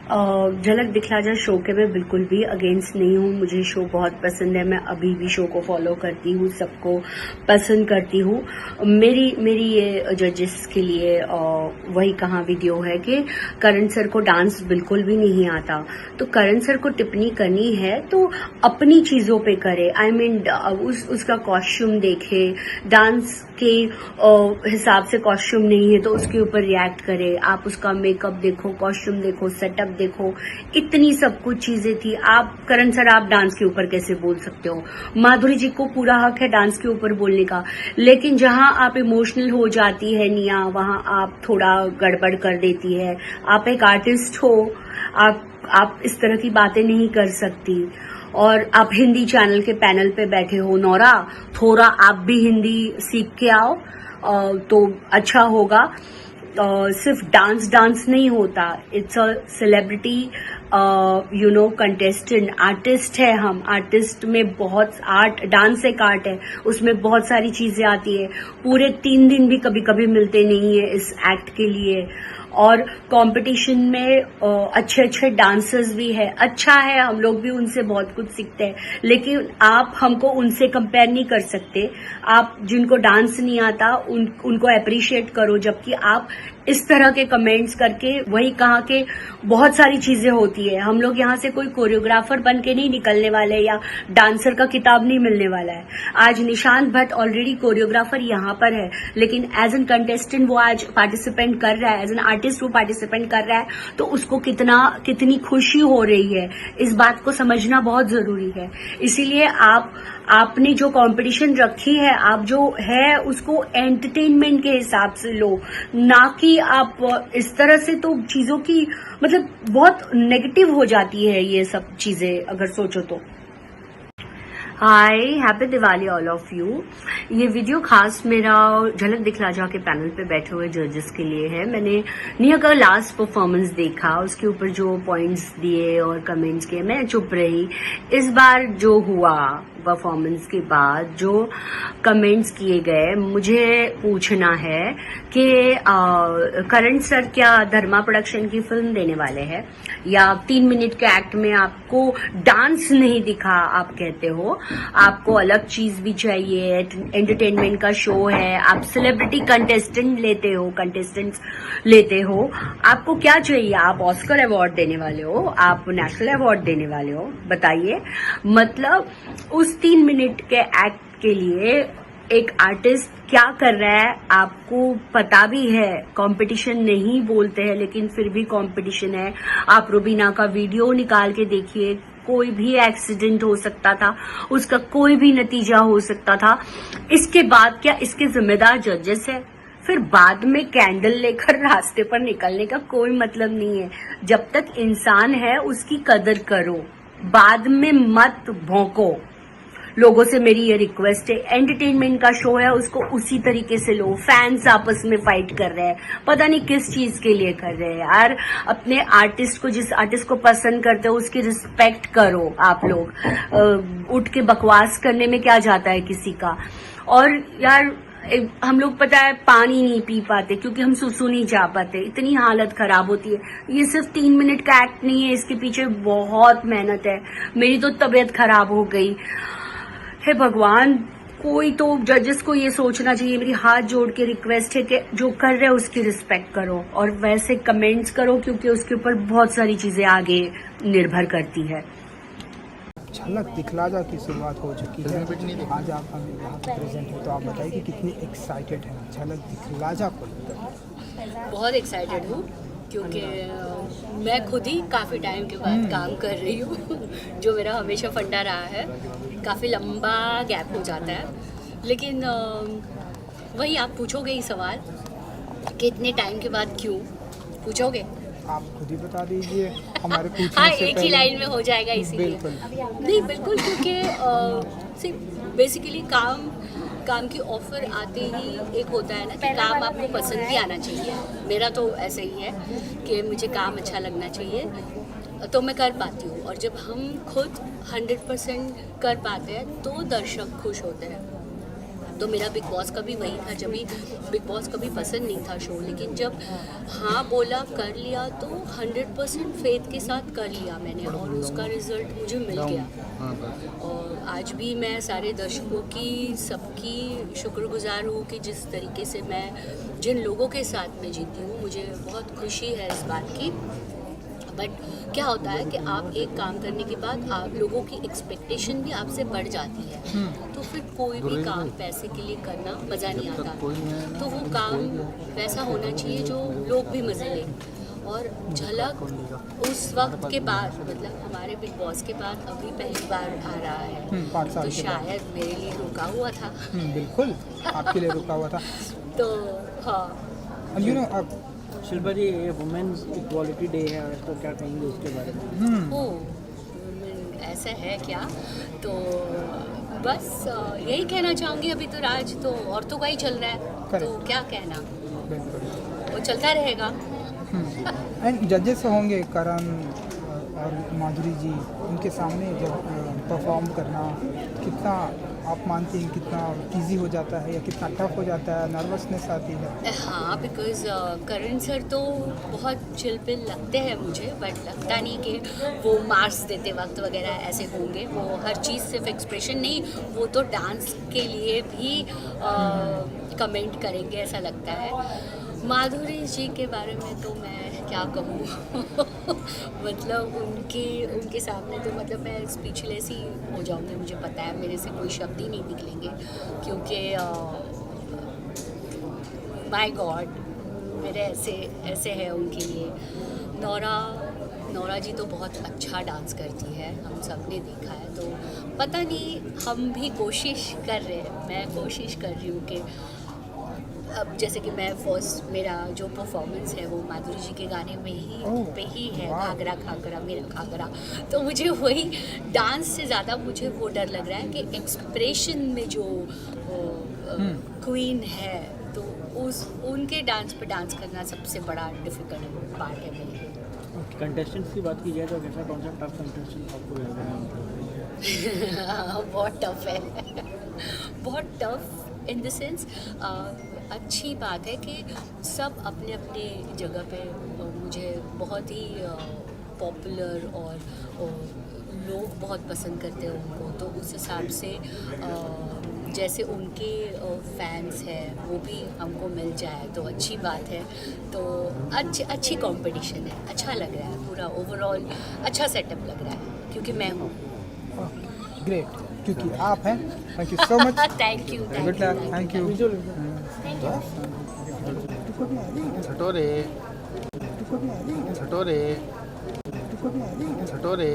झलक दिखला जा शो के मैं बिल्कुल भी अगेंस्ट नहीं हूँ। मुझे शो बहुत पसंद है, मैं अभी भी शो को फॉलो करती हूँ, सबको पसंद करती हूँ। मेरी ये जजेस के लिए वही कहाँ वीडियो है कि करण सर को डांस बिल्कुल भी नहीं आता, तो करण सर को टिप्पणी करनी है तो अपनी चीजों पे करे। आई मीन उसका कॉस्ट्यूम देखे, डांस के हिसाब से कॉस्ट्यूम नहीं है तो उसके ऊपर रिएक्ट करे। आप उसका मेकअप देखो, कॉस्ट्यूम देखो, सेटअप देखो, इतनी सब कुछ चीजें थी। आप करण सर आप डांस के ऊपर कैसे बोल सकते हो? माधुरी जी को पूरा हक है डांस के ऊपर बोलने का, लेकिन जहां आप इमोशनल हो जाती है निया, वहां आप थोड़ा गड़बड़ कर देती है। आप एक आर्टिस्ट हो, आप इस तरह की बातें नहीं कर सकती। और आप हिंदी चैनल के पैनल पे बैठे हो नौरा, थोड़ा आप भी हिंदी सीख के आओ तो अच्छा होगा। सिर्फ डांस नहीं होता, it's a celebrity contestant, artist है हम। आर्टिस्ट में बहुत आर्ट, डांस एक आर्ट है, उसमें बहुत सारी चीजें आती है। पूरे 3 दिन भी कभी कभी मिलते नहीं है इस एक्ट के लिए। और कंपटीशन में अच्छे डांसर्स भी है, अच्छा है, हम लोग भी उनसे बहुत कुछ सीखते हैं, लेकिन आप हमको उनसे कंपेयर नहीं कर सकते। आप जिनको डांस नहीं आता उनको अप्रिशिएट करो, जबकि आप इस तरह के कमेंट्स करके वही कहा कि बहुत सारी चीजें होती है। हम लोग यहाँ से कोई कोरियोग्राफर बन के नहीं निकलने वाले या डांसर का किताब नहीं मिलने वाला है। आज निशांत भट्ट ऑलरेडी कोरियोग्राफर यहाँ पर है, लेकिन एज एन कंटेस्टेंट वो आज पार्टिसिपेंट कर रहा है, एज एन आर्टिस्ट वो पार्टिसिपेंट कर रहा है, तो उसको कितनी खुशी हो रही है, इस बात को समझना बहुत जरूरी है। इसीलिए आपने जो कंपटीशन रखी है, आप जो है उसको एंटरटेनमेंट के हिसाब से लो, ना कि आप इस तरह से। तो चीजों की मतलब बहुत नेगेटिव हो जाती है ये सब चीजें अगर सोचो तो। Hi, happy Diwali all of you. ये वीडियो खास मेरा झलक दिखला जा के पैनल पे बैठे हुए जजेस के लिए है। मैंने निया का लास्ट परफॉर्मेंस देखा, उसके ऊपर जो पॉइंट्स दिए और कमेंट्स किए, मैं चुप रही। इस बार जो हुआ परफॉर्मेंस के बाद जो कमेंट्स किए गए, मुझे पूछना है कि करण सर क्या धर्मा प्रोडक्शन की फिल्म देने वाले हैं, या 3 मिनट के एक्ट में आपको डांस नहीं दिखा? आप कहते हो आपको अलग चीज भी चाहिए, एंटरटेनमेंट का शो है, आप सेलिब्रिटी कंटेस्टेंट्स लेते हो, आपको क्या चाहिए? आप ऑस्कर अवार्ड देने वाले हो, आप नेशनल अवार्ड देने वाले हो, बताइए। मतलब उस 3 मिनट के एक्ट के लिए एक आर्टिस्ट क्या कर रहा है आपको पता भी है। कंपटीशन नहीं बोलते हैं, लेकिन फिर भी कंपटीशन है। आप रुबीना का वीडियो निकाल के देखिए, कोई भी एक्सीडेंट हो सकता था, उसका कोई भी नतीजा हो सकता था। इसके बाद क्या इसके जिम्मेदार जजेस है? फिर बाद में कैंडल लेकर रास्ते पर निकलने का कोई मतलब नहीं है। जब तक इंसान है उसकी कदर करो, बाद में मत भौंको। लोगों से मेरी ये रिक्वेस्ट है, एंटरटेनमेंट का शो है उसको उसी तरीके से लो। फैंस आपस में फाइट कर रहे हैं, पता नहीं किस चीज के लिए कर रहे हैं यार। अपने आर्टिस्ट को, जिस आर्टिस्ट को पसंद करते हो उसकी रिस्पेक्ट करो। आप लोग उठ के बकवास करने में क्या जाता है किसी का? और यार हम लोग पता है पानी नहीं पी पाते क्योंकि हम सुसु नहीं जा पाते, इतनी हालत खराब होती है। ये सिर्फ 3 मिनट का एक्ट नहीं है, इसके पीछे बहुत मेहनत है। मेरी तो तबीयत खराब हो गई। हे भगवान, कोई तो जजेस को ये सोचना चाहिए। मेरी हाथ जोड़ के रिक्वेस्ट है कि जो कर रहे हो उसकी रिस्पेक्ट करो और वैसे कमेंट्स करो, क्योंकि उसके ऊपर बहुत सारी चीजें आगे निर्भर करती है। झलक दिखला जा की शुरुआत हो चुकी है, आज आप हमें यहाँ पे प्रेजेंट हो, तो आप बताइए कि कितनी एक्साइटेड हैं झलक दिखला जा को लेकर? बहुत एक्साइटेड हूँ क्योंकि मैं खुद ही काफ़ी टाइम के बाद काम कर रही हूँ जो मेरा हमेशा फंडा रहा है। काफ़ी लंबा गैप हो जाता है, लेकिन वही आप पूछोगे ही सवाल कि इतने टाइम के बाद क्यों पूछोगे? आप खुद ही बता दीजिए हमारे पूछने हाँ, से एक ही लाइन में हो जाएगा इसीलिए। नहीं बिल्कुल, क्योंकि बेसिकली काम की ऑफर आते ही एक होता है ना कि काम आपको पसंद भी आना चाहिए। मेरा तो ऐसा ही है कि मुझे काम अच्छा लगना चाहिए तो मैं कर पाती हूँ, और जब हम खुद 100% कर पाते हैं तो दर्शक खुश होते हैं। तो मेरा बिग बॉस का भी वही था, जब भी बिग बॉस कभी पसंद नहीं था शो, लेकिन जब हाँ बोला कर लिया तो 100% फेथ के साथ कर लिया मैंने और उसका रिजल्ट मुझे मिल गया। और आज भी मैं सारे दर्शकों की सबकी शुक्रगुजार हूँ कि जिस तरीके से मैं जिन लोगों के साथ में जीती हूँ, मुझे बहुत खुशी है इस बात की। बट क्या होता है कि आप एक काम करने के बाद आप लोगों की एक्सपेक्टेशन भी आपसे बढ़ जाती है, तो फिर कोई भी काम पैसे के लिए करना मज़ा नहीं आता। तो वो काम वैसा होना चाहिए जो लोग भी मज़े लें। और झलक उस वक्त के बाद, मतलब हमारे बिग बॉस के बाद अभी पहली बार आ रहा है, 5 साल तो के बाद। शायद मेरे लिए रुका हुआ था। बिल्कुल आपके लिए रुका हुआ था। तो हाँ, यू नो अब शिल्पा जी, ये वुमेन्स इक्वालिटी डे है आज, तो क्या कहेंगे उसके बारे में? ऐसा है क्या? तो बस यही कहना चाहूँगी, अभी तो राज तो औरतों का ही चल रहा है, तो Correct. क्या कहना, बिल्कुल। वो चलता रहेगा। एंड जजेस होंगे करण और माधुरी जी, उनके सामने जब परफॉर्म करना कितना आप मानती हैं, कितना इजी हो जाता है या कितना टफ हो जाता है, नर्वसनेस आती है? हाँ, बिकॉज करण सर तो बहुत चिलपिल लगते हैं मुझे, बट लगता नहीं कि वो मार्क्स देते वक्त वगैरह ऐसे होंगे। वो हर चीज़ सिर्फ एक्सप्रेशन नहीं, वो तो डांस के लिए भी कमेंट करेंगे, ऐसा लगता है। माधुरी जी के बारे में तो मैं क्या कहूँ मतलब उनके सामने तो मतलब मैं स्पीचलेस ही हो जाऊँगी। मुझे पता है मेरे से कोई शब्द ही नहीं निकलेंगे, क्योंकि माय गॉड, मेरे ऐसे है उनके लिए। नौरा जी तो बहुत अच्छा डांस करती है, हम सब ने देखा है, तो पता नहीं, हम भी कोशिश कर रहे हैं। मैं कोशिश कर रही हूँ कि अब जैसे कि मैं फर्स्ट, मेरा जो परफॉर्मेंस है वो माधुरी जी के गाने में ही है, घाघरा घाघरा मेरा घाघरा। तो मुझे वही डांस से ज़्यादा मुझे वो डर लग रहा है कि एक्सप्रेशन में जो क्वीन है, तो उनके डांस पे डांस करना सबसे बड़ा डिफिकल्ट पार्ट है मेरे लिए। कंटेस्टेंट्स की बात की जाए तो कैसा, कौन सा टफ कंटेस्टेंट आपको लग रहा है? बहुत टफ है बहुत टफ इन द सेंस, अच्छी बात है कि सब अपने अपने जगह पे मुझे बहुत ही पॉपुलर और लोग बहुत पसंद करते हैं उनको, तो उस हिसाब से जैसे उनके फैंस हैं वो भी हमको मिल जाए तो अच्छी बात है। तो अच्छी कंपटीशन है, अच्छा लग रहा है, पूरा ओवरऑल अच्छा सेटअप लग रहा है, क्योंकि मैं हूँ। ग्रेट, क्योंकि आप हैं। Thank you so much. Thank you good luck. Thank you. छटोरे छटोरे छटोरे